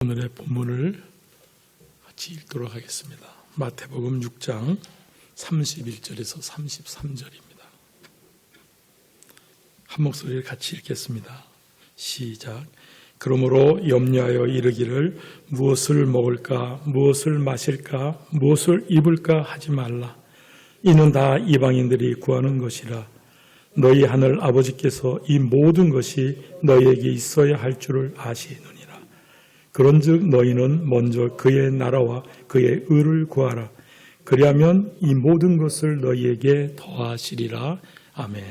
오늘의 본문을 같이 읽도록 하겠습니다. 마태복음 6장 31절에서 33절입니다. 한 목소리를 같이 읽겠습니다. 시작. 그러므로 염려하여 이르기를 무엇을 먹을까, 무엇을 마실까, 무엇을 입을까 하지 말라. 이는 다 이방인들이 구하는 것이라. 너희 하늘 아버지께서 이 모든 것이 너희에게 있어야 할 줄을 아시느니라. 그런즉 너희는 먼저 그의 나라와 그의 의를 구하라. 그리하면 이 모든 것을 너희에게 더하시리라. 아멘.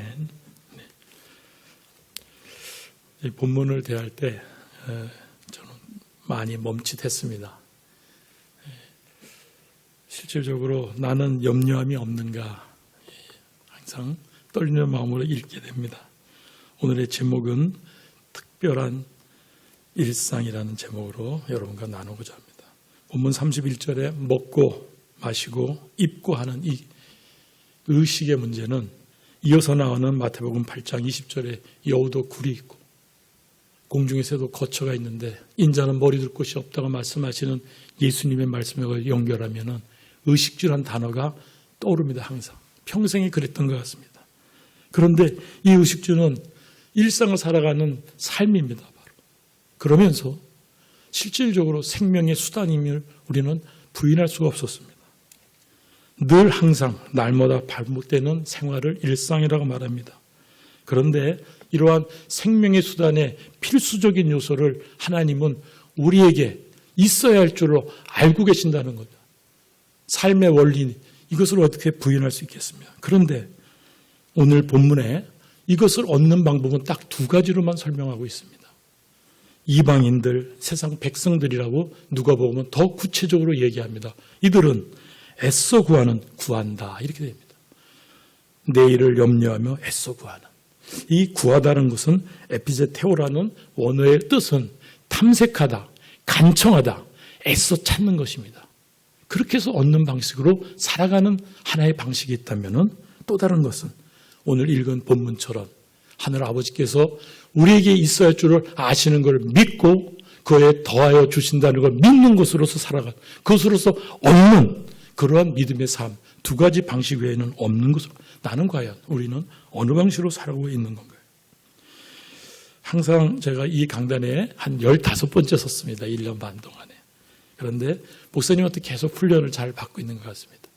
네. 이 본문을 대할 때 저는 많이 멈칫했습니다. 실질적으로 나는 염려함이 없는가 항상 떨리는 마음으로 읽게 됩니다. 오늘의 제목은 특별한 일상이라는 제목으로 여러분과 나누고자 합니다. 본문 31절에 먹고 마시고 입고 하는 이 의식의 문제는 이어서 나오는 마태복음 8장 20절에 여우도 굴이 있고 공중의 새도 거처가 있는데 인자는 머리 둘 곳이 없다고 말씀하시는 예수님의 말씀과 연결하면 의식주란 단어가 떠오릅니다. 항상 평생에 그랬던 것 같습니다. 그런데 이 의식주는 일상을 살아가는 삶입니다. 그러면서 실질적으로 생명의 수단임을 우리는 부인할 수가 없었습니다. 늘 항상 날마다 반복되는 생활을 일상이라고 말합니다. 그런데 이러한 생명의 수단의 필수적인 요소를 하나님은 우리에게 있어야 할 줄로 알고 계신다는 거죠. 삶의 원리, 이것을 어떻게 부인할 수 있겠습니까? 그런데 오늘 본문에 이것을 얻는 방법은 딱 두 가지로만 설명하고 있습니다. 이방인들, 세상 백성들이라고 누가복음은 더 구체적으로 얘기합니다. 이들은 애써 구한다 이렇게 됩니다. 내일을 염려하며 애써 구하는. 이 구하다는 것은 에피제테오라는 원어의 뜻은 탐색하다, 간청하다, 애써 찾는 것입니다. 그렇게 해서 얻는 방식으로 살아가는 하나의 방식이 있다면 또 다른 것은 오늘 읽은 본문처럼 하늘 아버지께서 우리에게 있어야 할 줄을 아시는 걸 믿고 그에 더하여 주신다는 걸 믿는 것으로서 살아가는, 그것으로서 얻는 그러한 믿음의 삶, 두 가지 방식 외에는 없는 것으로 나는 과연 우리는 어느 방식으로 살아가고 있는 건가요? 항상 제가 이 강단에 한 15번째 섰습니다. 1년 반 동안에. 그런데 목사님한테 계속 훈련을 잘 받고 있는 것 같습니다.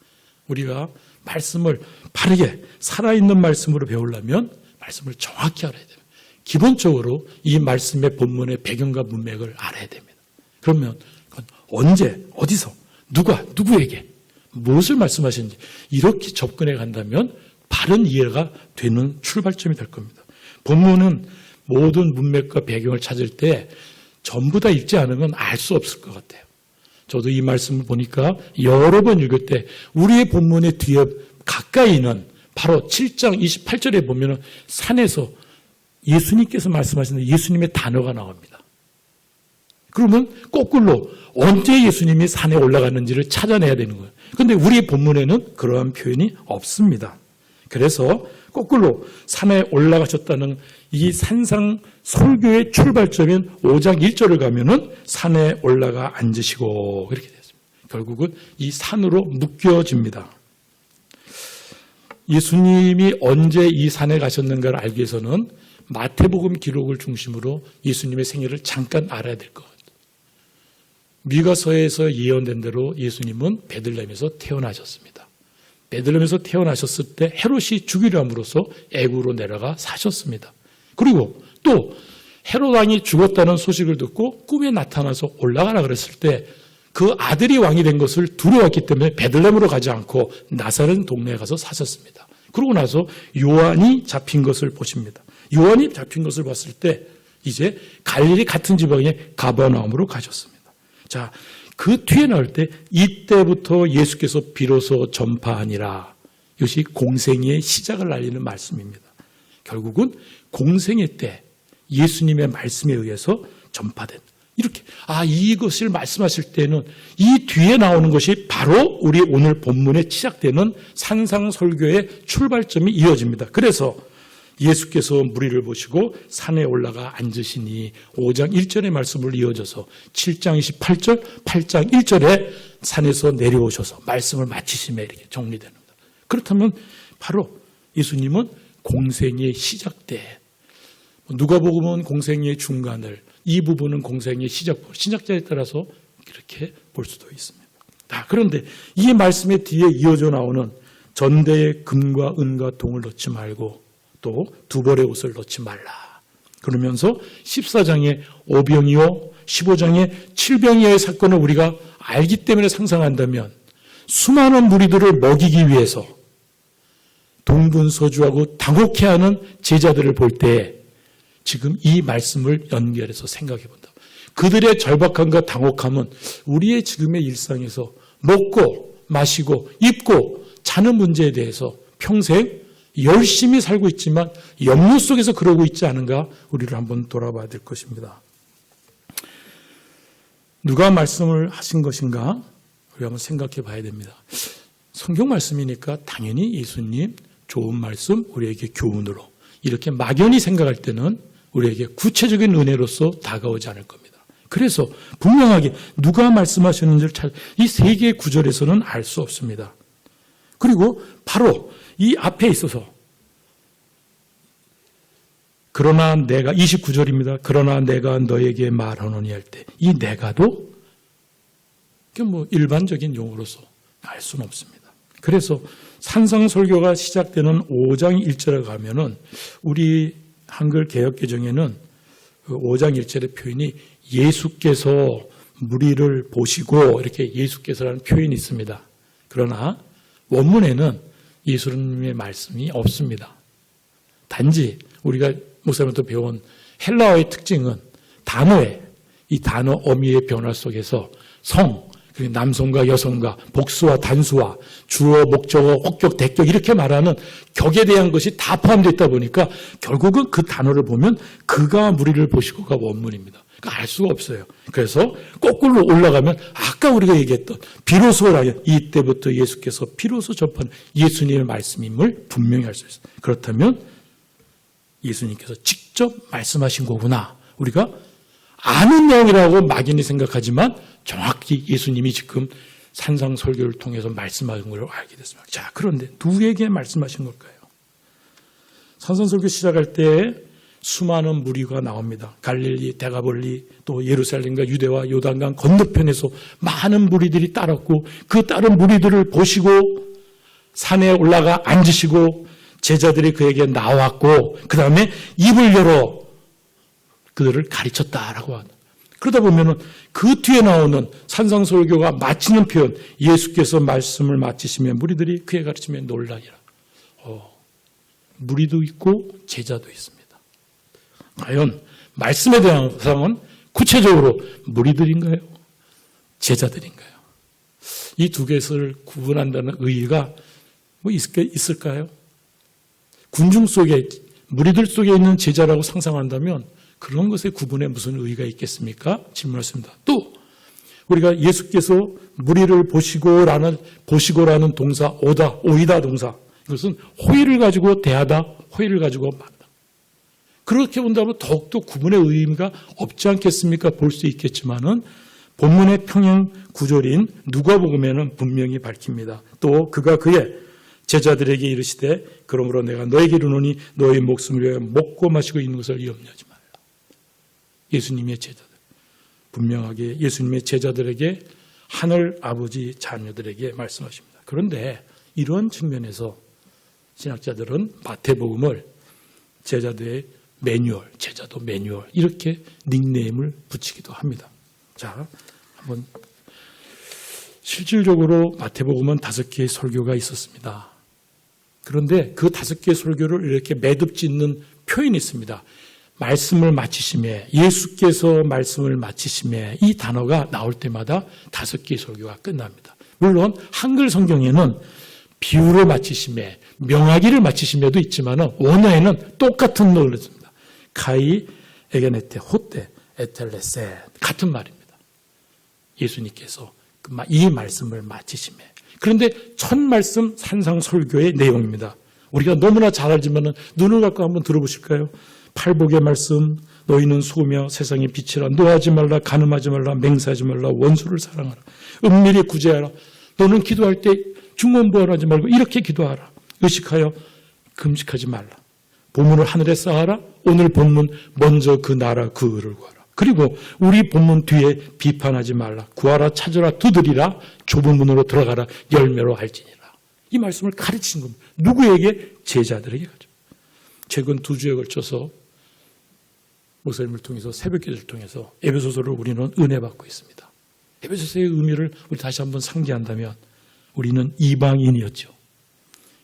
우리가 말씀을 바르게 살아있는 말씀으로 배우려면 말씀을 정확히 알아야 됩니다. 기본적으로 이 말씀의 본문의 배경과 문맥을 알아야 됩니다. 그러면 그건 언제, 어디서, 누구에게 무엇을 말씀하시는지 이렇게 접근해 간다면 바른 이해가 되는 출발점이 될 겁니다. 본문은 모든 문맥과 배경을 찾을 때 전부 다 읽지 않으면 알 수 없을 것 같아요. 저도 이 말씀을 보니까 여러 번 읽을 때 우리의 본문의 뒤에 가까이는 바로 7장 28절에 보면 산에서 예수님께서 말씀하시는 예수님의 단어가 나옵니다. 그러면 거꾸로 언제 예수님이 산에 올라갔는지를 찾아내야 되는 거예요. 그런데 우리 본문에는 그러한 표현이 없습니다. 그래서 거꾸로 산에 올라가셨다는 이 산상 설교의 출발점인 5장 1절을 가면은 산에 올라가 앉으시고 이렇게 됐습니다. 결국은 이 산으로 묶여집니다. 예수님이 언제 이 산에 가셨는가를 알기 위해서는 마태복음 기록을 중심으로 예수님의 생애를 잠깐 알아야 될 것 같아요. 미가서에서 예언된 대로 예수님은 베들레헴에서 태어나셨습니다. 베들레헴에서 태어나셨을 때 헤롯이 죽이려 함으로써 애굽으로 내려가 사셨습니다. 그리고 또 헤롯 왕이 죽었다는 소식을 듣고 꿈에 나타나서 올라가라 그랬을 때 그 아들이 왕이 된 것을 두려웠기 때문에 베들레헴으로 가지 않고 나사렛 동네에 가서 사셨습니다. 그러고 나서 요한이 잡힌 것을 보십니다. 요한이 잡힌 것을 봤을 때 이제 갈릴리 같은 지방의 가버나움으로 가셨습니다. 자, 그 뒤에 나올 때 이때부터 예수께서 비로소 전파하니라. 이것이 공생의 시작을 알리는 말씀입니다. 결국은 공생의 때 예수님의 말씀에 의해서 전파된 이렇게 이것을 말씀하실 때는 이 뒤에 나오는 것이 바로 우리 오늘 본문에 시작되는 산상설교의 출발점이 이어집니다. 그래서 예수께서 무리를 보시고 산에 올라가 앉으시니 5장 1절의 말씀을 이어져서 7장 28절, 8장 1절에 산에서 내려오셔서 말씀을 마치심에 이렇게 정리되는 겁니다. 그렇다면 바로 예수님은 공생의 시작 때, 누가복음은 공생의 중간을, 이 부분은 공생의 시작자에 따라서 이렇게 볼 수도 있습니다. 그런데 이 말씀의 뒤에 이어져 나오는 전대에 금과 은과 동을 넣지 말고 또 두 벌의 옷을 넣지 말라. 그러면서 14장의 5병이요 15장의 7병이의 사건을 우리가 알기 때문에 상상한다면 수많은 무리들을 먹이기 위해서 동분서주하고 당혹해하는 제자들을 볼 때 지금 이 말씀을 연결해서 생각해 본다. 그들의 절박함과 당혹함은 우리의 지금의 일상에서 먹고 마시고 입고 자는 문제에 대해서 평생 열심히 살고 있지만 염려 속에서 그러고 있지 않은가 우리를 한번 돌아봐야 될 것입니다. 누가 말씀을 하신 것인가? 우리 한번 생각해 봐야 됩니다. 성경 말씀이니까 당연히 예수님 좋은 말씀 우리에게 교훈으로 이렇게 막연히 생각할 때는 우리에게 구체적인 은혜로서 다가오지 않을 겁니다. 그래서 분명하게 누가 말씀하셨는지를 이 세 개의 구절에서는 알 수 없습니다. 그리고 바로 이 앞에 있어서 그러나 내가 29절입니다. 그러나 내가 너에게 말하노니 할 때 이 내가도 일반적인 용어로서 알 수는 없습니다. 그래서 산상설교가 시작되는 5장 1절에 가면은 우리 한글 개역개정에는 5장 1절의 표현이 예수께서 무리를 보시고 이렇게 예수께서라는 표현이 있습니다. 그러나 원문에는 예수님의 말씀이 없습니다. 단지 우리가 목사님부터 배운 헬라어의 특징은 이 단어 어미의 변화 속에서 성, 그리고 남성과 여성과 복수와 단수와 주어, 목적어, 혹격, 대격 이렇게 말하는 격에 대한 것이 다 포함되어 있다 보니까 결국은 그 단어를 보면 그가 무리를 보시고가 원문입니다. 그러니까 알 수가 없어요. 그래서 거꾸로 올라가면 아까 우리가 얘기했던 비로소라면 이때부터 예수께서 비로소 접한 예수님의 말씀임을 분명히 알 수 있어요. 그렇다면 예수님께서 직접 말씀하신 거구나. 우리가 아는 내용이라고 막연히 생각하지만 정확히 예수님이 지금 산상설교를 통해서 말씀하신 걸 알게 됐습니다. 자, 그런데 누구에게 말씀하신 걸까요? 산상설교 시작할 때 수많은 무리가 나옵니다. 갈릴리, 데가볼리, 또 예루살렘과 유대와 요단강 건너편에서 많은 무리들이 따랐고 그 따른 무리들을 보시고 산에 올라가 앉으시고 제자들이 그에게 나왔고 그 다음에 입을 열어 그들을 가르쳤다라고 하는. 그러다 보면은 그 뒤에 나오는 산상설교가 마치는 표현, 예수께서 말씀을 마치시면 무리들이 그의 가르침에 놀라니라. 무리도 있고 제자도 있습니다. 과연 말씀에 대한 사항은 구체적으로 무리들인가요? 제자들인가요? 이 두 개를 구분한다는 의의가 있을까요? 군중 속에 무리들 속에 있는 제자라고 상상한다면 그런 것의 구분에 무슨 의의가 있겠습니까? 질문했습니다. 또 우리가 예수께서 무리를 보시고라는 동사 오이다 동사 이것은 호의를 가지고 대하다, 호의를 가지고 말하다. 그렇게 본다면 더욱더 구분의 의미가 없지 않겠습니까? 볼 수 있겠지만은 본문의 평행 구절인 누가복음에는 분명히 밝힙니다. 또 그가 그의 제자들에게 이르시되 그러므로 내가 너에게 이르노니 너의 목숨을 위하여 먹고 마시고 있는 것을 염려하지 말라. 예수님의 제자들, 분명하게 예수님의 제자들에게 하늘 아버지 자녀들에게 말씀하십니다. 그런데 이런 측면에서 신학자들은 마태복음을 제자들의 매뉴얼, 제자도 매뉴얼 이렇게 닉네임을 붙이기도 합니다. 자, 한번 실질적으로 마태복음은 5개의 설교가 있었습니다. 그런데 그 5개의 설교를 이렇게 매듭 짓는 표현이 있습니다. 말씀을 마치심에, 예수께서 말씀을 마치심에 이 단어가 나올 때마다 5개의 설교가 끝납니다. 물론 한글 성경에는 비유로 마치심에, 명하기를 마치심에도 있지만 원어에는 똑같은 놈을 씁니다. 카이, 에게네테, 호테, 에텔레세 같은 말입니다. 예수님께서 이 말씀을 마치심에. 그런데 첫 말씀 산상설교의 내용입니다. 우리가 너무나 잘 알지만 눈을 갖고 한번 들어보실까요? 팔복의 말씀, 너희는 소며 세상의 빛이라. 노하지 말라, 간음하지 말라, 맹세하지 말라, 원수를 사랑하라, 은밀히 구제하라. 너는 기도할 때 중언부언하지 말고 이렇게 기도하라. 의식하여 금식하지 말라. 보물을 하늘에 쌓아라. 오늘 본문 먼저 그 나라 그 의를 구하라. 그리고 우리 본문 뒤에 비판하지 말라. 구하라, 찾으라, 두드리라. 좁은 문으로 들어가라. 열매로 할지니라. 이 말씀을 가르치는 겁니다. 누구에게? 제자들에게 가죠. 최근 2주에 걸쳐서 목사님을 통해서 새벽기도를 통해서 에베소서를 우리는 은혜 받고 있습니다. 에베소서의 의미를 우리 다시 한번 상기한다면 우리는 이방인이었죠.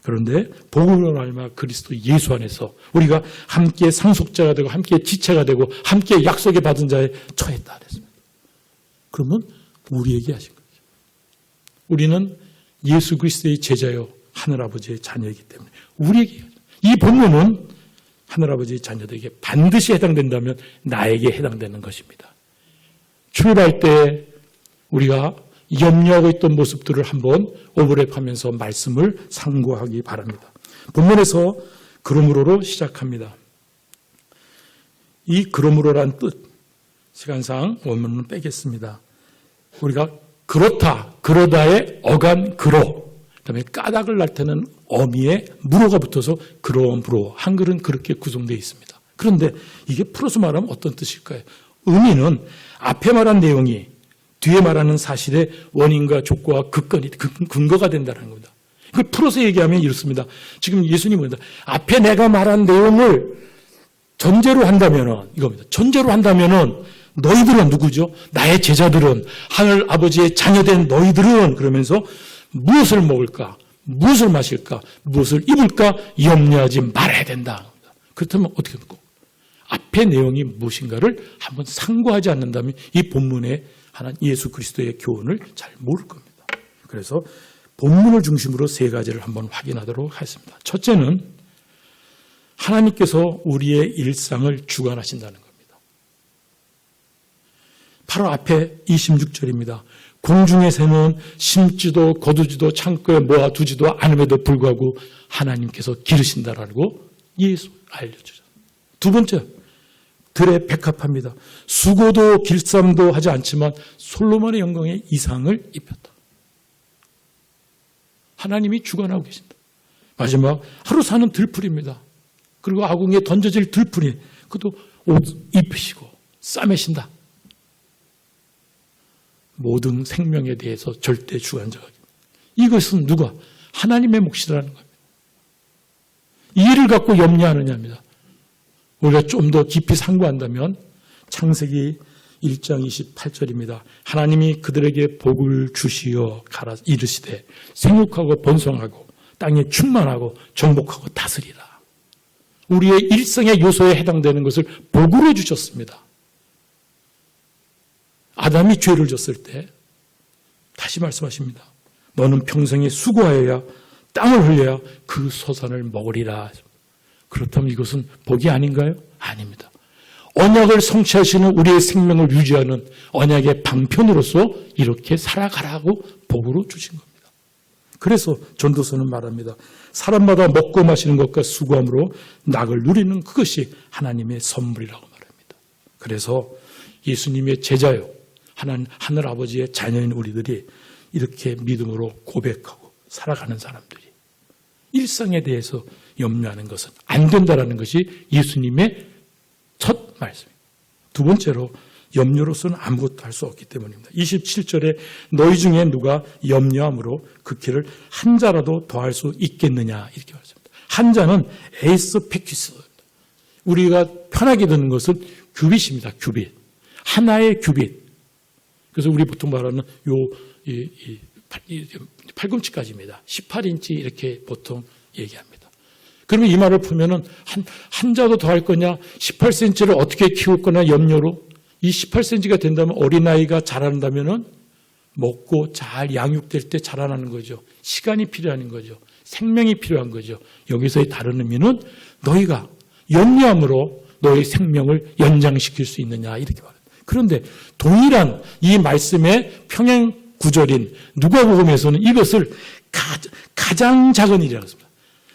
그런데 복음으로 말미암아 그리스도 예수 안에서 우리가 함께 상속자가 되고 함께 지체가 되고 함께 약속에 받은 자에 처했다 그랬습니다. 그러면 우리에게 하신 거죠. 우리는 예수 그리스도의 제자요 하늘아버지의 자녀이기 때문에 우리에게, 이 본문은 하늘아버지의 자녀들에게 반드시 해당된다면 나에게 해당되는 것입니다. 출발 때 우리가 염려하고 있던 모습들을 한번 오버랩하면서 말씀을 상고하기 바랍니다. 본문에서 그러므로로 시작합니다. 이 그러므로란 뜻, 시간상 원문은 빼겠습니다. 우리가 그렇다, 그러다의 어간 그로, 그다음에 까닭을 나타내는 어미에 무로가 붙어서 그러므로, 한글은 그렇게 구성되어 있습니다. 그런데 이게 풀어서 말하면 어떤 뜻일까요? 의미는 앞에 말한 내용이 뒤에 말하는 사실의 원인과 족과와 근거가 된다는 겁니다. 이걸 풀어서 얘기하면 이렇습니다. 지금 예수님은 뭐냐? 앞에 내가 말한 내용을 전제로 한다면은 이겁니다. 전제로 한다면은 너희들은 누구죠? 나의 제자들은, 하늘 아버지의 자녀된 너희들은, 그러면서 무엇을 먹을까? 무엇을 마실까? 무엇을 입을까? 염려하지 말아야 된다. 그렇다면 어떻게 될까? 앞에 내용이 무엇인가를 한번 상고하지 않는다면 이 본문에 하나님 예수 그리스도의 교훈을 잘 모를 겁니다. 그래서 본문을 중심으로 3가지를 한번 확인하도록 하겠습니다. 첫째는 하나님께서 우리의 일상을 주관하신다는 겁니다. 바로 앞에 26절입니다. 공중의 새는 심지도 거두지도 창고에 모아두지도 않음에도 불구하고 하나님께서 기르신다라고 예수 알려주죠. 두 번째, 들에 백합합니다. 수고도 길쌈도 하지 않지만 솔로몬의 영광에 이상을 입혔다. 하나님이 주관하고 계신다. 마지막, 하루 사는 들풀입니다. 그리고 아궁이에 던져질 들풀이, 그것도 옷 입히시고 싸매신다. 모든 생명에 대해서 절대 주관자가. 이것은 누가? 하나님의 몫이라는 겁니다. 이해를 갖고 염려하느냐입니다. 우리가 좀 더 깊이 상고한다면 창세기 1장 28절입니다. 하나님이 그들에게 복을 주시어 가라 이르시되 생육하고 번성하고 땅에 충만하고 정복하고 다스리라. 우리의 일상의 요소에 해당되는 것을 복으로 주셨습니다. 아담이 죄를 졌을 때 다시 말씀하십니다. 너는 평생에 수고하여야 땅을 흘려야 그 소산을 먹으리라. 그렇다면 이것은 복이 아닌가요? 아닙니다. 언약을 성취하시는 우리의 생명을 유지하는 언약의 방편으로서 이렇게 살아가라고 복으로 주신 겁니다. 그래서 전도서는 말합니다. 사람마다 먹고 마시는 것과 수고함으로 낙을 누리는 그것이 하나님의 선물이라고 말합니다. 그래서 예수님의 제자요, 하늘 아버지의 자녀인 우리들이 이렇게 믿음으로 고백하고 살아가는 사람들이 일상에 대해서 염려하는 것은 안 된다라는 것이 예수님의 첫 말씀입니다. 두 번째로 염려로서는 아무것도 할 수 없기 때문입니다. 27절에 너희 중에 누가 염려함으로 그 길을 한 자라도 더할 수 있겠느냐 이렇게 말했습니다. 한 자는 에이스 페퀴스, 우리가 편하게 듣는 것은 규빗입니다. 규빗, 하나의 규빗. 그래서 우리 보통 말하는 팔꿈치까지입니다. 18인치 이렇게 보통 얘기합니다. 그러면 이 말을 풀면은 한 자도 더 할 거냐, 18cm를 어떻게 키울 거냐 염려로, 이 18cm가 된다면 어린아이가 자란다면은 먹고 잘 양육될 때 자라나는 거죠. 시간이 필요한 거죠. 생명이 필요한 거죠. 여기서의 다른 의미는 너희가 염려함으로 너희 생명을 연장시킬 수 있느냐 이렇게 말합니다. 그런데 동일한 이 말씀의 평행 구절인 누가복음에서는 이것을 가장 작은 일이라고 했습니다.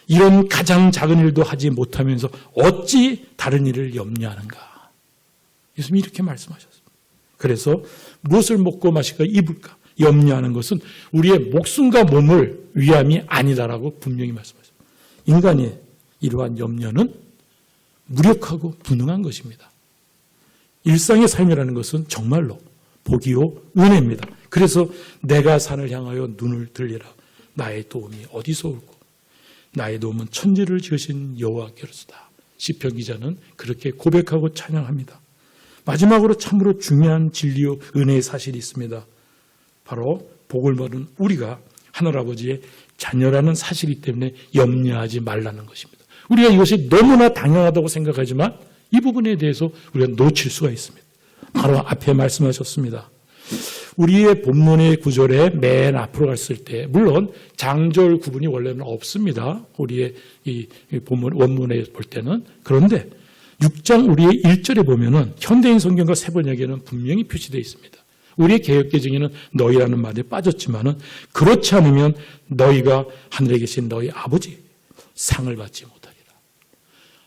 이런 가장 작은 일도 하지 못하면서 어찌 다른 일을 염려하는가. 예수님이 이렇게 말씀하셨습니다. 그래서 무엇을 먹고 마실까 입을까 염려하는 것은 우리의 목숨과 몸을 위함이 아니다라고 분명히 말씀하셨습니다. 인간의 이러한 염려는 무력하고 무능한 것입니다. 일상의 삶이라는 것은 정말로 복이요 은혜입니다. 그래서 내가 산을 향하여 눈을 들리라. 나의 도움이 어디서 올고 나의 도움은 천지를 지으신 여호와께로서다. 시편 기자는 그렇게 고백하고 찬양합니다. 마지막으로 참으로 중요한 진리요 은혜의 사실이 있습니다. 바로 복을 받은 우리가 하늘아버지의 자녀라는 사실이기 때문에 염려하지 말라는 것입니다. 우리가 이것이 너무나 당연하다고 생각하지만 이 부분에 대해서 우리가 놓칠 수가 있습니다. 바로 앞에 말씀하셨습니다. 우리의 본문의 구절에 맨 앞으로 갔을 때 물론 장절 구분이 원래는 없습니다. 우리의 이 본문 원문에 볼 때는. 그런데 6장 우리의 1절에 보면은 현대인 성경과 세번역에는 분명히 표시되어 있습니다. 우리의 개역개정에는 너희라는 말에 빠졌지만은 그렇지 않으면 너희가 하늘에 계신 너희 아버지 상을 받지 못하리라.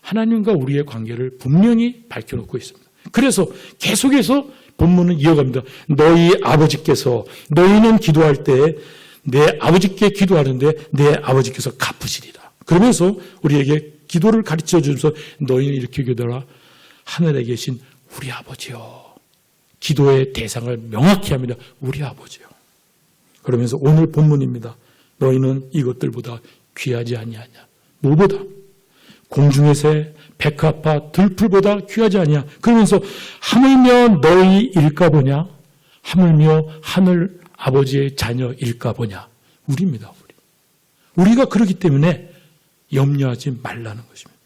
하나님과 우리의 관계를 분명히 밝혀놓고 있습니다. 그래서 계속해서 본문은 이어갑니다. 너희 아버지께서 너희는 기도할 때 내 아버지께 기도하는데 내 아버지께서 갚으시리라. 그러면서 우리에게 기도를 가르쳐 주면서 너희는 이렇게 기도하라. 하늘에 계신 우리 아버지요. 기도의 대상을 명확히 합니다. 우리 아버지요. 그러면서 오늘 본문입니다. 너희는 이것들보다 귀하지 아니하냐. 무엇보다? 공중의 새, 백합화, 들풀보다 귀하지 아니냐. 그러면서 하물며 너희일까 보냐. 하물며 하늘 아버지의 자녀일까 보냐. 우리입니다. 우리가 그렇기 때문에 염려하지 말라는 것입니다.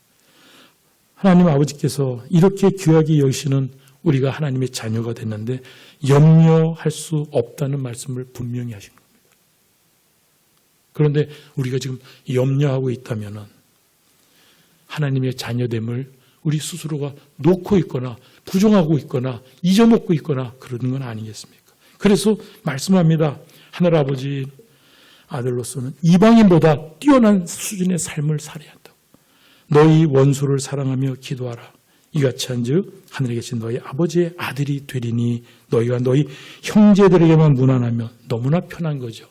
하나님 아버지께서 이렇게 귀하게 여기시는 우리가 하나님의 자녀가 됐는데 염려할 수 없다는 말씀을 분명히 하신 겁니다. 그런데 우리가 지금 염려하고 있다면 하나님의 자녀됨을 우리 스스로가 놓고 있거나 부정하고 있거나 잊어먹고 있거나 그러는 건 아니겠습니까? 그래서 말씀합니다. 하늘아버지 아들로서는 이방인보다 뛰어난 수준의 삶을 살아야 한다고. 너희 원수를 사랑하며 기도하라. 이같이 한즉 하늘에 계신 너희 아버지의 아들이 되리니 너희가 너희 형제들에게만 무난하면 너무나 편한 거죠.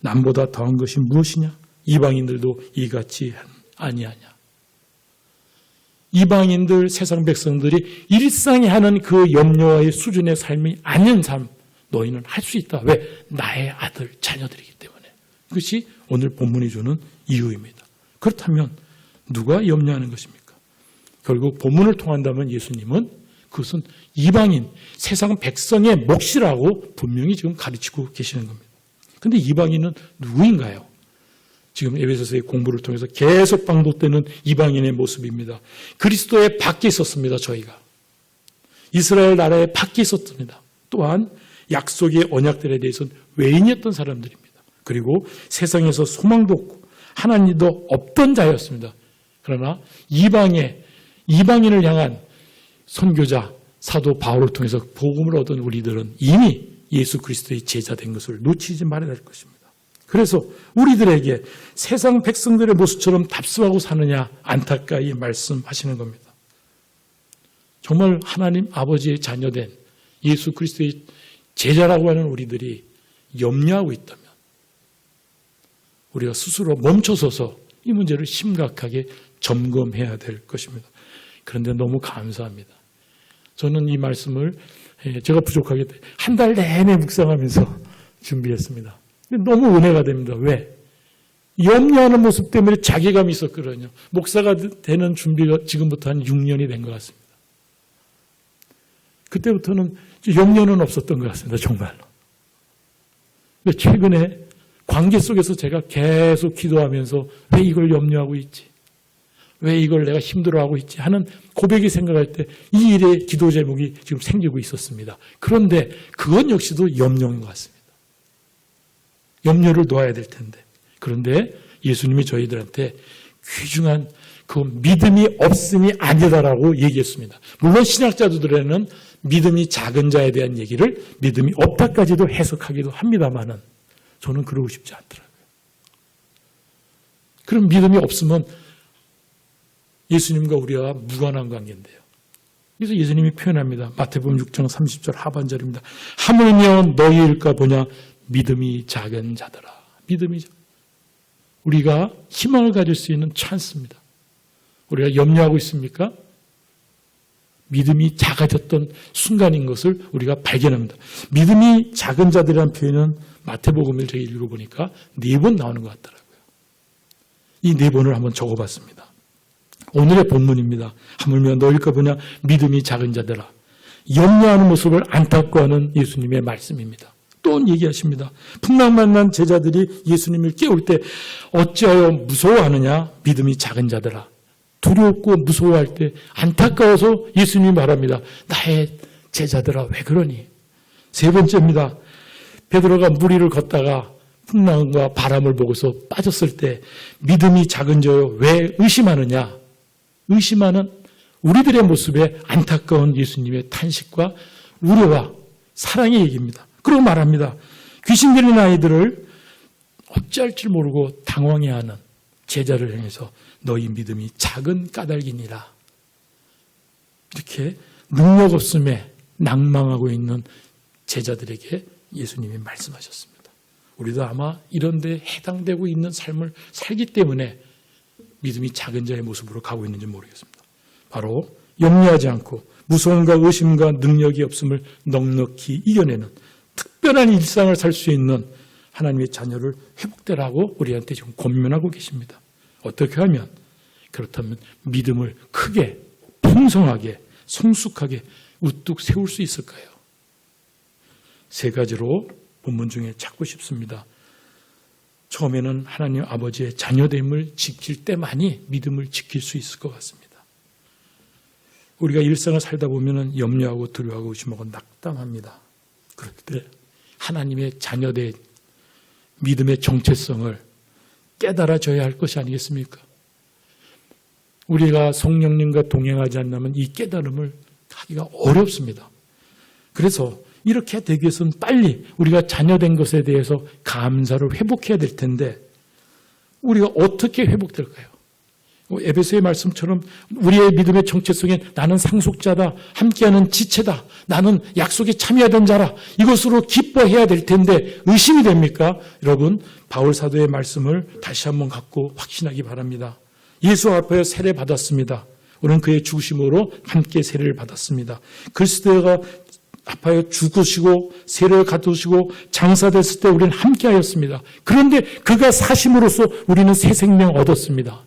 남보다 더한 것이 무엇이냐? 이방인들도 이같이 아니하냐. 이방인들 세상 백성들이 일상에 하는 그 염려의 수준의 삶이 아닌 삶 너희는 할 수 있다. 왜? 나의 아들 자녀들이기 때문에. 그것이 오늘 본문이 주는 이유입니다. 그렇다면 누가 염려하는 것입니까? 결국 본문을 통한다면 예수님은 그것은 이방인, 세상 백성의 몫이라고 분명히 지금 가르치고 계시는 겁니다. 그런데 이방인은 누구인가요? 지금 에베소서의 공부를 통해서 계속 반복되는 이방인의 모습입니다. 그리스도의 밖에 있었습니다. 저희가. 이스라엘 나라의 밖에 있었습니다. 또한 약속의 언약들에 대해서는 외인이었던 사람들입니다. 그리고 세상에서 소망도 없고 하나님도 없던 자였습니다. 그러나 이방인을 향한 선교자 사도 바울을 통해서 복음을 얻은 우리들은 이미 예수 그리스도의 제자 된 것을 놓치지 말아야 할 것입니다. 그래서 우리들에게 세상 백성들의 모습처럼 답습하고 사느냐 안타까이 말씀하시는 겁니다. 정말 하나님 아버지의 자녀된 예수 그리스도의 제자라고 하는 우리들이 염려하고 있다면 우리가 스스로 멈춰서서 이 문제를 심각하게 점검해야 될 것입니다. 그런데 너무 감사합니다. 저는 이 말씀을 제가 부족하게 한 달 내내 묵상하면서 준비했습니다. 너무 은혜가 됩니다. 왜? 염려하는 모습 때문에 자괴감이 있었거든요. 목사가 되는 준비가 지금부터 한 6년이 된 것 같습니다. 그때부터는 염려는 없었던 것 같습니다. 정말로. 근데 최근에 관계 속에서 제가 계속 기도하면서 왜 이걸 염려하고 있지? 왜 이걸 내가 힘들어하고 있지? 하는 고백이 생각할 때 이 일의 기도 제목이 지금 생기고 있었습니다. 그런데 그건 역시도 염려인 것 같습니다. 염려를 놓아야 될 텐데. 그런데 예수님이 저희들한테 귀중한 그 믿음이 없음이 아니다라고 얘기했습니다. 물론 신학자들에는 믿음이 작은 자에 대한 얘기를 믿음이 없다까지도 해석하기도 합니다만은 저는 그러고 싶지 않더라고요. 그런 믿음이 없으면 예수님과 우리와 무관한 관계인데요. 그래서 예수님이 표현합니다. 마태복음 6장 30절 하반절입니다. 하물며 너희일까 보냐 믿음이 작은 자들아. 믿음이 우리가 희망을 가질 수 있는 찬스입니다. 우리가 염려하고 있습니까? 믿음이 작아졌던 순간인 것을 우리가 발견합니다. 믿음이 작은 자들이라는 표현은 마태복음을 제가 읽어보니까 4번 나오는 것 같더라고요. 이 4번을 한번 적어봤습니다. 오늘의 본문입니다. 하물며 너희일까 보냐 믿음이 작은 자들아. 염려하는 모습을 안타까워하는 예수님의 말씀입니다. 또 얘기하십니다. 풍랑만난 제자들이 예수님을 깨울 때 어찌하여 무서워하느냐 믿음이 작은 자들아. 두렵고 무서워할 때 안타까워서 예수님이 말합니다. 나의 제자들아 왜 그러니? 3번째입니다. 베드로가 물 위를 걷다가 풍랑과 바람을 보고서 빠졌을 때 믿음이 작은 자여 왜 의심하느냐? 의심하는 우리들의 모습에 안타까운 예수님의 탄식과 우려와 사랑의 얘기입니다. 그러고 말합니다. 귀신 들린 아이들을 어찌할 줄 모르고 당황해하는 제자를 향해서 너희 믿음이 작은 까닭이니라. 이렇게 능력 없음에 낭망하고 있는 제자들에게 예수님이 말씀하셨습니다. 우리도 아마 이런 데 해당되고 있는 삶을 살기 때문에 믿음이 작은 자의 모습으로 가고 있는지 모르겠습니다. 바로 염려하지 않고 무서움과 의심과 능력이 없음을 넉넉히 이겨내는 특별한 일상을 살 수 있는 하나님의 자녀를 회복되라고 우리한테 지금 권면하고 계십니다. 어떻게 하면? 그렇다면 믿음을 크게, 풍성하게, 성숙하게 우뚝 세울 수 있을까요? 3가지로 본문 중에 찾고 싶습니다. 처음에는 하나님 아버지의 자녀됨을 지킬 때만이 믿음을 지킬 수 있을 것 같습니다. 우리가 일상을 살다 보면 염려하고 두려워하고 의심하고 낙담합니다. 그럴 때 하나님의 자녀된 믿음의 정체성을 깨달아져야 할 것이 아니겠습니까? 우리가 성령님과 동행하지 않으면 이 깨달음을 하기가 어렵습니다. 그래서 이렇게 되기 위해서는 빨리 우리가 자녀된 것에 대해서 감사를 회복해야 될 텐데 우리가 어떻게 회복될까요? 에베소의 말씀처럼 우리의 믿음의 정체성에 나는 상속자다, 함께하는 지체다, 나는 약속에 참여하던 자라, 이것으로 기뻐해야 될 텐데 의심이 됩니까? 여러분, 바울 사도의 말씀을 다시 한번 갖고 확신하기 바랍니다. 예수 앞에 세례 받았습니다. 우리는 그의 죽으심으로 함께 세례를 받았습니다. 그리스도가 아파요 죽으시고 세례를 갖으시고 장사됐을 때 우리는 함께하였습니다. 그런데 그가 사심으로써 우리는 새 생명 얻었습니다.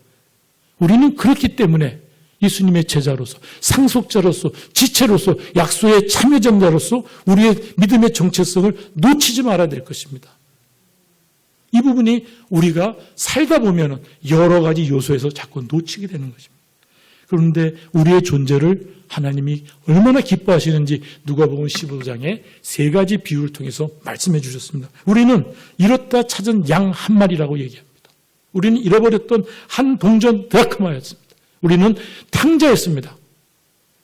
우리는 그렇기 때문에 예수님의 제자로서 상속자로서 지체로서 약속의 참여자로서 우리의 믿음의 정체성을 놓치지 말아야 될 것입니다. 이 부분이 우리가 살다 보면 여러 가지 요소에서 자꾸 놓치게 되는 것입니다. 그런데 우리의 존재를 하나님이 얼마나 기뻐하시는지 누가복음 15장에 3가지 비유를 통해서 말씀해 주셨습니다. 우리는 잃었다 찾은 양 한 마리라고 얘기합니다. 우리는 잃어버렸던 한 동전 드라크마였습니다. 우리는 탕자였습니다.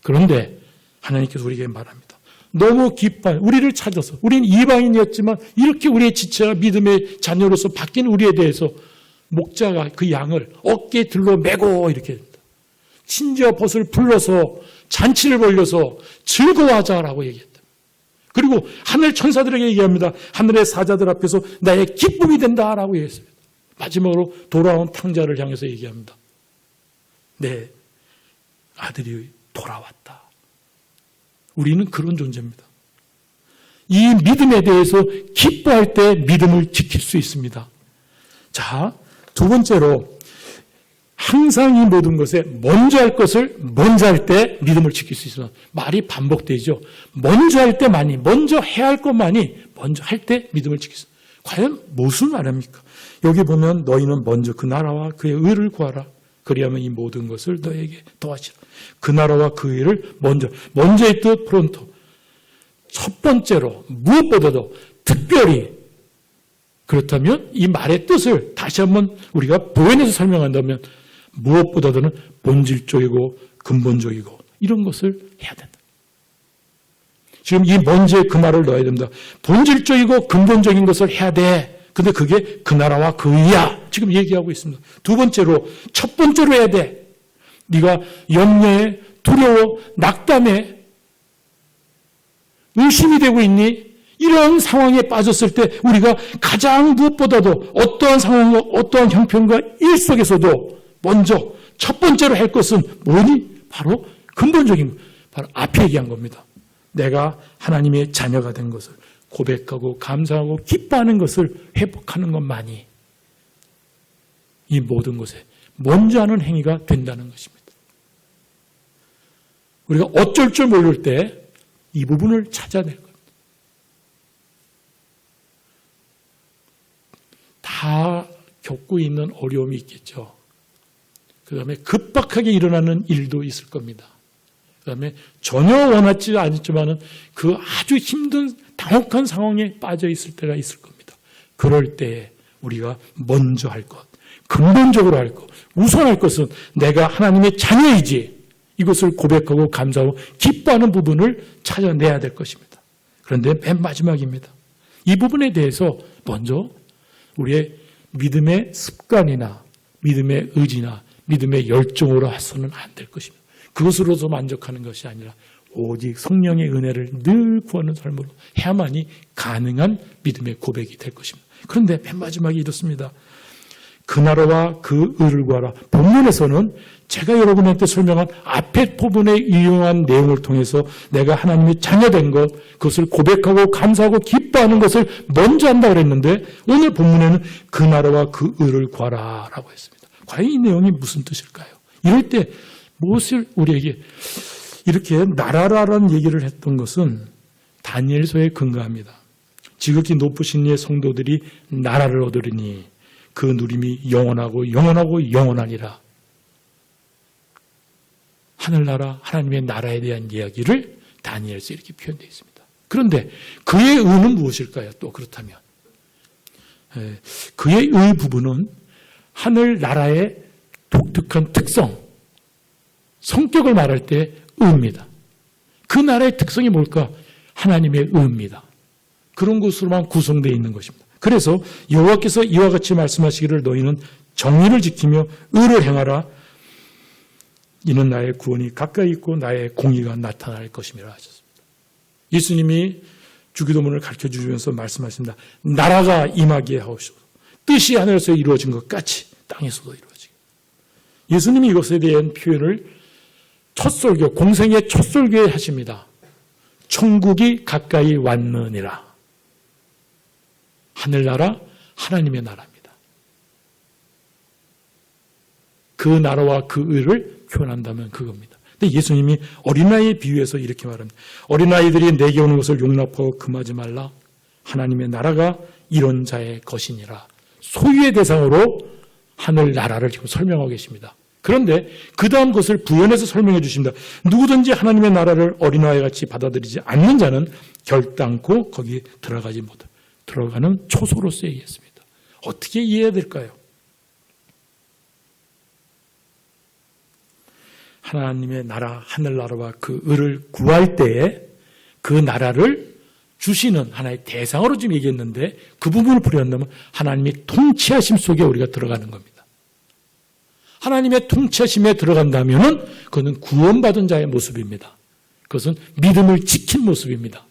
그런데 하나님께서 우리에게 말합니다. 너무 기뻐요. 우리를 찾아서 우리는 이방인이었지만 이렇게 우리의 지체와 믿음의 자녀로서 바뀐 우리에 대해서 목자가 그 양을 어깨에 들러 메고 이렇게 합니다. 친지와 벗을 불러서 잔치를 벌려서 즐거워하자라고 얘기했다. 그리고 하늘 천사들에게 얘기합니다. 하늘의 사자들 앞에서 나의 기쁨이 된다라고 얘기했습니다. 마지막으로 돌아온 탕자를 향해서 얘기합니다. 내 아들이 돌아왔다. 우리는 그런 존재입니다. 이 믿음에 대해서 기뻐할 때 믿음을 지킬 수 있습니다. 자, 2번째로 항상 이 모든 것에 먼저 할 것을 먼저 할 때 믿음을 지킬 수 있습니다. 말이 반복되죠. 먼저 할 때만이, 먼저 해야 할 것만이 먼저 할 때 믿음을 지킬 수 있습니다. 과연 무슨 말입니까? 여기 보면 너희는 먼저 그 나라와 그의 의를 구하라. 그리하면 이 모든 것을 너에게 더하시라. 그 나라와 그 의를 먼저의 뜻 프론토. 첫 번째로 무엇보다도 특별히 그렇다면 이 말의 뜻을 다시 한번 우리가 보완해서 설명한다면 무엇보다도는 본질적이고 근본적이고 이런 것을 해야 된다. 지금 이 먼저의 그 말을 넣어야 됩니다. 본질적이고 근본적인 것을 해야 돼. 근데 그게 그 나라와 그 의야. 지금 얘기하고 있습니다. 두 번째로, 첫 번째로 해야 돼. 네가 염려해, 두려워, 낙담해, 의심이 되고 있니? 이런 상황에 빠졌을 때 우리가 가장 무엇보다도 어떠한 상황, 어떠한 형편과 일 속에서도 먼저 첫 번째로 할 것은 뭐니? 바로 근본적인, 바로 앞에 얘기한 겁니다. 내가 하나님의 자녀가 된 것을 고백하고 감사하고 기뻐하는 것을 회복하는 것만이 이 모든 것에 먼저 하는 행위가 된다는 것입니다. 우리가 어쩔 줄 모를 때 이 부분을 찾아낼 겁니다. 다 겪고 있는 어려움이 있겠죠. 그 다음에 급박하게 일어나는 일도 있을 겁니다. 그 다음에 전혀 원하지 않았지만은 그 아주 힘든 당혹한 상황에 빠져 있을 때가 있을 겁니다. 그럴 때 우리가 먼저 할 것, 근본적으로 할 것, 우선할 것은 내가 하나님의 자녀이지, 이것을 고백하고 감사하고 기뻐하는 부분을 찾아내야 될 것입니다. 그런데 맨 마지막입니다. 이 부분에 대해서 먼저 우리의 믿음의 습관이나 믿음의 의지나 믿음의 열정으로 해서는 안 될 것입니다. 그것으로서 만족하는 것이 아니라 오직 성령의 은혜를 늘 구하는 삶으로 해야만이 가능한 믿음의 고백이 될 것입니다. 그런데 맨 마지막에 이렇습니다. 그 나라와 그 의를 구하라. 본문에서는 제가 여러분한테 설명한 앞에 부분에 이용한 내용을 통해서 내가 하나님의 자녀된 것, 그것을 고백하고 감사하고 기뻐하는 것을 먼저 한다고 그랬는데 오늘 본문에는 그 나라와 그 의를 구하라 라고 했습니다. 과연 이 내용이 무슨 뜻일까요? 이럴 때 무엇을 우리에게 이렇게 나라라는 얘기를 했던 것은 다니엘서에 근거합니다. 지극히 높으신 이의 성도들이 나라를 얻으리니 그 누림이 영원하고 영원하고 영원하니라. 하늘나라, 하나님의 나라에 대한 이야기를 다니엘서 이렇게 표현되어 있습니다. 그런데 그의 의는 무엇일까요? 또 그렇다면 그의 의 부분은 하늘나라의 독특한 특성, 성격을 말할 때 의입니다. 그 나라의 특성이 뭘까? 하나님의 의입니다. 그런 것으로만 구성되어 있는 것입니다. 그래서 여호와께서 이와 같이 말씀하시기를 너희는 정의를 지키며 의를 행하라. 이는 나의 구원이 가까이 있고 나의 공의가 나타날 것임이라 하셨습니다. 예수님이 주기도문을 가르쳐주면서 말씀하십니다. 나라가 임하게 하옵소서. 뜻이 하늘에서 이루어진 것 같이 땅에서도 이루어지게. 예수님이 이것에 대한 표현을 첫 설교, 공생의 첫 설교에 하십니다. 천국이 가까이 왔느니라. 하늘나라, 하나님의 나라입니다. 그 나라와 그 의를 표현한다면 그겁니다. 근데 예수님이 어린아이에 비유해서 이렇게 말합니다. 어린아이들이 내게 오는 것을 용납하고 금하지 말라. 하나님의 나라가 이런 자의 것이니라. 소유의 대상으로 하늘나라를 지금 설명하고 계십니다. 그런데 그 다음 것을 부연해서 설명해 주십니다. 누구든지 하나님의 나라를 어린아이 같이 받아들이지 않는 자는 결단코 거기에 들어가지 못합니다. 들어가는 초소로서 얘기했습니다. 어떻게 이해해야 될까요? 하나님의 나라, 하늘나라와 그 의를 구할 때에 그 나라를 주시는 하나의 대상으로 지금 얘기했는데 그 부분을 풀이한다면 하나님의 통치하심 속에 우리가 들어가는 겁니다. 하나님의 통치하심에 들어간다면 그것은 구원받은 자의 모습입니다. 그것은 믿음을 지킨 모습입니다.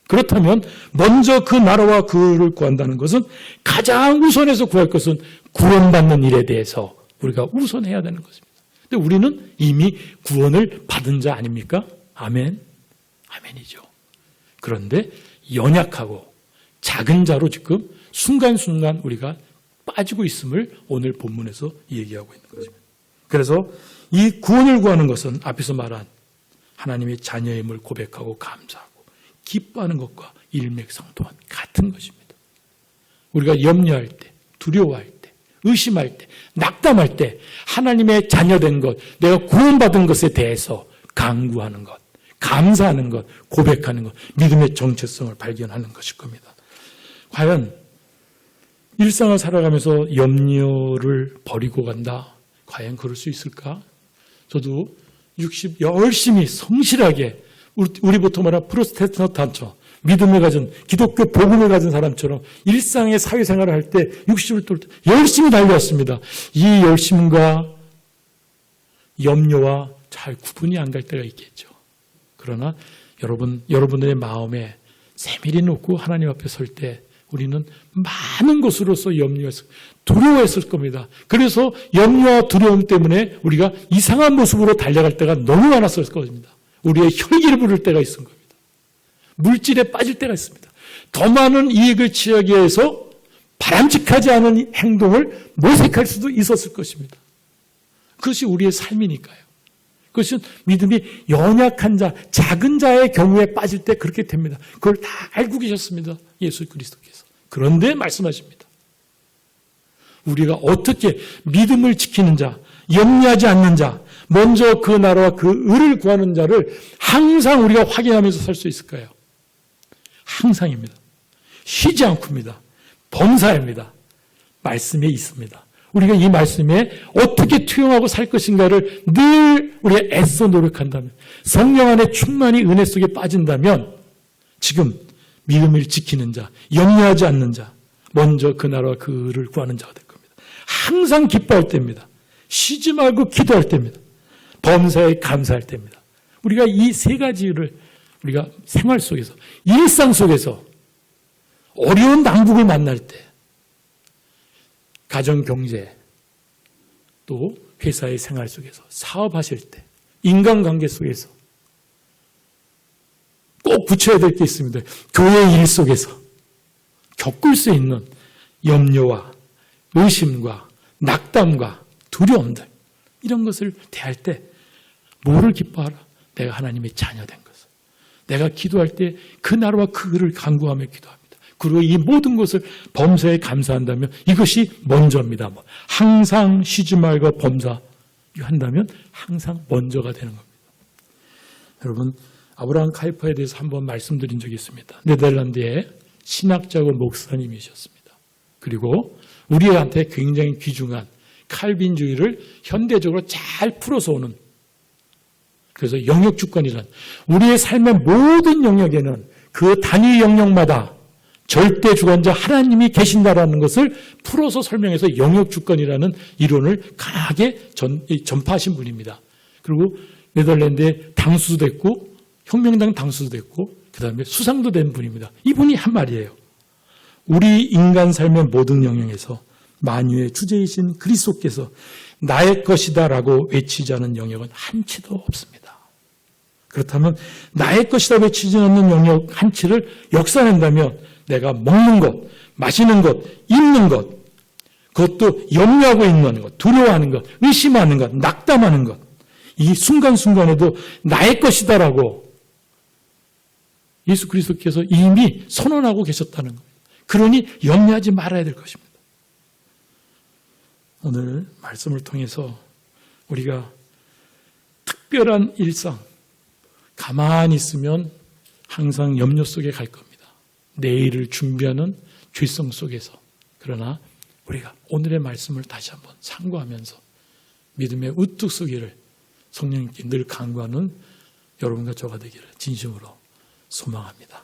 그렇다면 먼저 그 나라와 그 의를 구한다는 것은 가장 우선해서 구할 것은 구원받는 일에 대해서 우리가 우선해야 되는 것입니다. 근데 우리는 이미 구원을 받은 자 아닙니까? 아멘. 아멘이죠. 그런데 연약하고 작은 자로 지금 순간순간 우리가 빠지고 있음을 오늘 본문에서 얘기하고 있는 것입니다. 그래서 이 구원을 구하는 것은 앞에서 말한 하나님의 자녀임을 고백하고 감사하고 기뻐하는 것과 일맥상통한 같은 것입니다. 우리가 염려할 때, 두려워할 때, 의심할 때, 낙담할 때 하나님의 자녀된 것, 내가 구원받은 것에 대해서 간구하는 것, 감사하는 것, 고백하는 것, 믿음의 정체성을 발견하는 것일 겁니다. 과연 일상을 살아가면서 염려를 버리고 간다? 과연 그럴 수 있을까? 저도 열심히 성실하게 우리부터 말하는 프로테스탄트 단체, 믿음을 가진 기독교 복음을 가진 사람처럼 일상의 사회생활을 할 때 60을 뚫을 때 열심히 달려왔습니다. 이 열심과 염려와 잘 구분이 안 갈 때가 있겠죠. 그러나 여러분들의 마음에 세밀히 놓고 하나님 앞에 설 때 우리는 많은 것으로서 염려했을, 두려워했을 겁니다. 그래서 염려와 두려움 때문에 우리가 이상한 모습으로 달려갈 때가 너무 많았을 겁니다. 우리의 혈기를 부를 때가 있은 겁니다. 물질에 빠질 때가 있습니다. 더 많은 이익을 취하기 위해서 바람직하지 않은 행동을 모색할 수도 있었을 것입니다. 그것이 우리의 삶이니까요. 그것은 믿음이 연약한 자, 작은 자의 경우에 빠질 때 그렇게 됩니다. 그걸 다 알고 계셨습니다. 예수 그리스도께서. 그런데 말씀하십니다. 우리가 어떻게 믿음을 지키는 자, 염려하지 않는 자, 먼저 그 나라와 그 의를 구하는 자를 항상 우리가 확인하면서 살 수 있을까요? 항상입니다. 쉬지 않고입니다. 범사입니다. 말씀에 있습니다. 우리가 이 말씀에 어떻게 투영하고 살 것인가를 늘 우리가 애써 노력한다면, 성령 안에 충만히 은혜 속에 빠진다면 지금 믿음을 지키는 자, 염려하지 않는 자, 먼저 그 나라와 그 의를 구하는 자가 될 겁니다. 항상 기뻐할 때입니다. 쉬지 말고 기도할 때입니다. 범사에 감사할 때입니다. 우리가 이 세 가지를 우리가 생활 속에서, 일상 속에서 어려운 난국을 만날 때, 가정 경제, 또 회사의 생활 속에서, 사업하실 때, 인간관계 속에서 꼭 붙여야 될 게 있습니다. 교회 일 속에서 겪을 수 있는 염려와 의심과 낙담과 두려움들, 이런 것을 대할 때 뭐를 기뻐하라? 내가 하나님의 자녀된 것을. 내가 기도할 때 그 나라와 그 의를 간구하며 기도합니다. 그리고 이 모든 것을 범사에 감사한다면 이것이 먼저입니다. 항상 쉬지 말고 범사한다면 항상 먼저가 되는 겁니다. 여러분, 아브라함 카이퍼에 대해서 한번 말씀드린 적이 있습니다. 네덜란드의 신학자고 목사님이셨습니다. 그리고 우리한테 굉장히 귀중한 칼빈주의를 현대적으로 잘 풀어서 오는, 그래서 영역주권이란, 우리의 삶의 모든 영역에는 그 단위 영역마다 절대 주관자 하나님이 계신다라는 것을 풀어서 설명해서 영역주권이라는 이론을 강하게 전파하신 분입니다. 그리고 네덜란드의 당수도 됐고 혁명당 당수도 됐고 그 다음에 수상도 된 분입니다. 이분이 한 말이에요. 우리 인간 삶의 모든 영역에서 만유의 주제이신 그리스도께서 나의 것이다라고 외치지 않은 영역은 한치도 없습니다. 그렇다면 나의 것이다 외치지 않는 영역 한치를 역사낸다면 내가 먹는 것, 마시는 것, 입는 것, 그것도 염려하고 있는 것, 두려워하는 것, 의심하는 것, 낙담하는 것, 이 순간순간에도 나의 것이다라고 예수 그리스도께서 이미 선언하고 계셨다는 겁니다. 그러니 염려하지 말아야 될 것입니다. 오늘 말씀을 통해서 우리가 특별한 일상, 가만히 있으면 항상 염려 속에 갈 겁니다. 내일을 준비하는 죄성 속에서. 그러나 우리가 오늘의 말씀을 다시 한번 참고하면서 믿음의 우뚝 서기를 성령님께 늘 간구하는 여러분과 저가 되기를 진심으로 소망합니다.